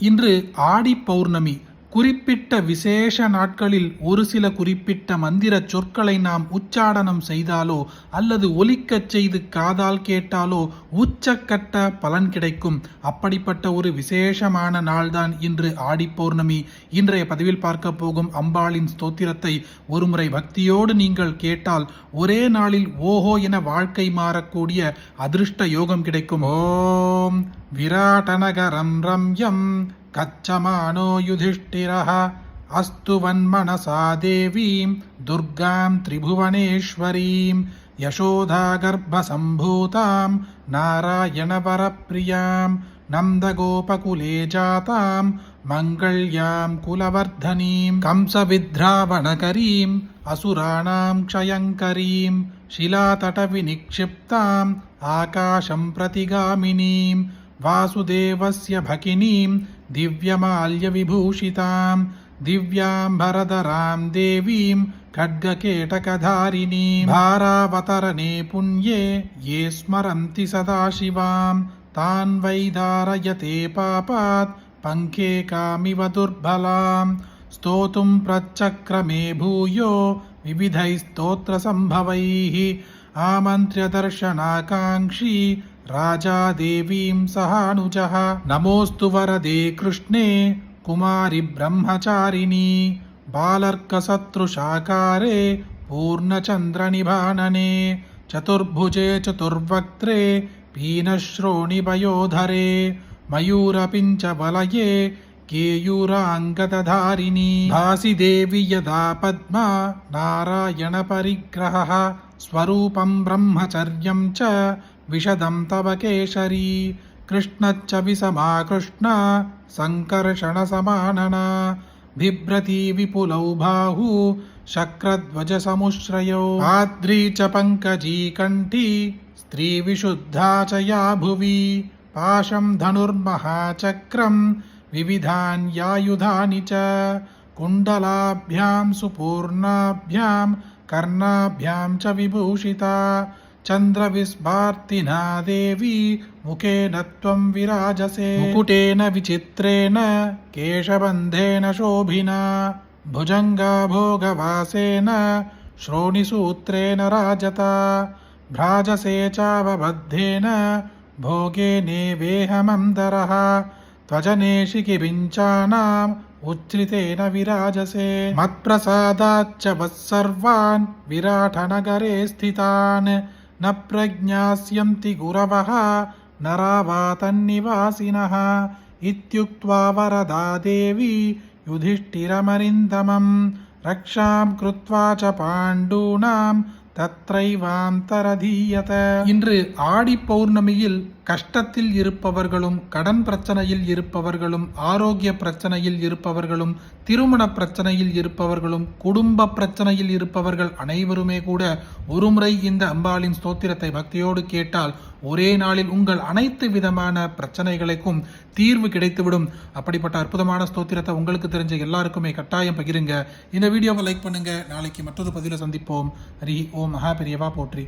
இன்று ஆடி பௌர்ணமி. குறிப்பிட்ட விசேஷ நாட்களில் ஒரு சில குறிப்பிட்ட மந்திர சொற்களை நாம் உச்சாடனம் செய்தாலோ அல்லது ஒலிக்கச் செய்து காதால் கேட்டாலோ உச்சக்கட்ட பலன் கிடைக்கும். அப்படிப்பட்ட ஒரு விசேஷமான நாள்தான் இன்று ஆடி பௌர்ணமி. இன்றைய பதிவில் பார்க்க போகும் அம்பாளின் ஸ்தோத்திரத்தை ஒருமுறை பக்தியோடு நீங்கள் கேட்டால் ஒரே நாளில் ஓஹோ என வாழ்க்கை மாறக்கூடிய அதிர்ஷ்ட யோகம் கிடைக்கும். ஓம் விராட்டநகரம் ரம்யம் கச்சமானோ யுதிஷ்டிரः அஸ்து வன்மனசா தேவீம் துர்காம் திரிபுவனேஸ்வரீம் யசோதா கர்ப்பசம்பூதாம் நாராயணவரப்பிரியாம் நந்தகோபகுலே ஜாதாம் மங்கள்யாம் குலவர்தனீம் கம்சவித்ராவணகரீம் அசுராணாம் க்ஷயங்கரீம் शिलातटविनिक्षिप्ताम् आकाशं प्रतिगामिनीं वासुदेवस्य भगिनीं दिव्यमाल्यविभूषितां दिव्याम्बरधरां देवीं खड्गकेटकधारिणीं धारावतरणे पुण्ये ये स्मरन्ति सदाशिवां तान् वै धारयते पापात् पङ्के कामिव दुर्बलां स्तोतुं प्रचक्रमे भूयो विविधैस्तोत्रसम्भवैः आमन्त्र्य दर्शनाकाङ्क्षी राजा देवीं सहानुजः नमोऽस्तु वरदे कृष्णे कुमारि ब्रह्मचारिणी बालर्कशत्रुशाकारे पूर्णचन्द्रनिभानने चतुर्भुजे चतुर्वक्त्रे पीनश्रोणिपयोधरे मयूरपिञ्चवलये केयूराङ्गदधारिणी भासि देवी यदा पद्मा नारायणपरिग्रहः स्वरूपं ब्रह्मचर्यं च विशदं तव केशरी कृष्णच्च विषमा कृष्णा सङ्कर्षणसमानना बिभ्रती विपुलौ बाहू शक्रध्वजसमुश्रयो आद्री च पङ्कजी कण्ठी स्त्रीविशुद्धा च या भुवि पाशं धनुर्महाचक्रं विविधान्यायुधानि च कुण्डलाभ्यां सुपूर्णाभ्यां कर्णाभ्यां च विभूषिता चन्द्रविस्फार्तिना देवी मुखेन त्वं विराजसे मुकुटेन विचित्रेण केशबन्धेन शोभिना भुजङ्गभोगवासेन श्रोणिसूत्रेण राजता भ्राजसे चावबद्धेन भोगेनेवेहमन्दरः त्वजनेशिकिबिञ्चानाम् उच्छ्रितेन विराजसे मत्प्रसादाच्च वत्सर्वान् विराटनगरे स्थितान् न प्रज्ञास्यन्ति गुरवः नरावातन्निवासिनः इत्युक्त्वा वरदा देवी युधिष्ठिरमरिन्दमं रक्षां कृत्वा च पाण्डूनां தத்ரைவாந்தரதீயத. இன்று ஆடி பௌர்ணமியில் கஷ்டத்தில் இருப்பவர்களும் கடன் பிரச்சனையில் இருப்பவர்களும் ஆரோக்கிய பிரச்சனையில் இருப்பவர்களும் திருமண பிரச்சனையில் இருப்பவர்களும் குடும்ப பிரச்சனையில் இருப்பவர்கள் அனைவருமே கூட ஒருமுறை இந்த அம்பாளின் ஸ்தோத்திரத்தை பக்தியோடு கேட்டால் ஒரே நாளில் உங்கள் அனைத்து விதமான பிரச்சனைகளுக்கும் தீர்வு கிடைத்துவிடும். அப்படிப்பட்ட அற்புதமான ஸ்தோத்திரத்தை உங்களுக்கு தெரிஞ்ச எல்லாருக்குமே கட்டாயம் பகிருங்க. இந்த வீடியோவை லைக் பண்ணுங்க. நாளைக்கு மற்றொரு பதிவில் சந்திப்போம். ஹரி ஓம். மகா பெரியவா போற்றி.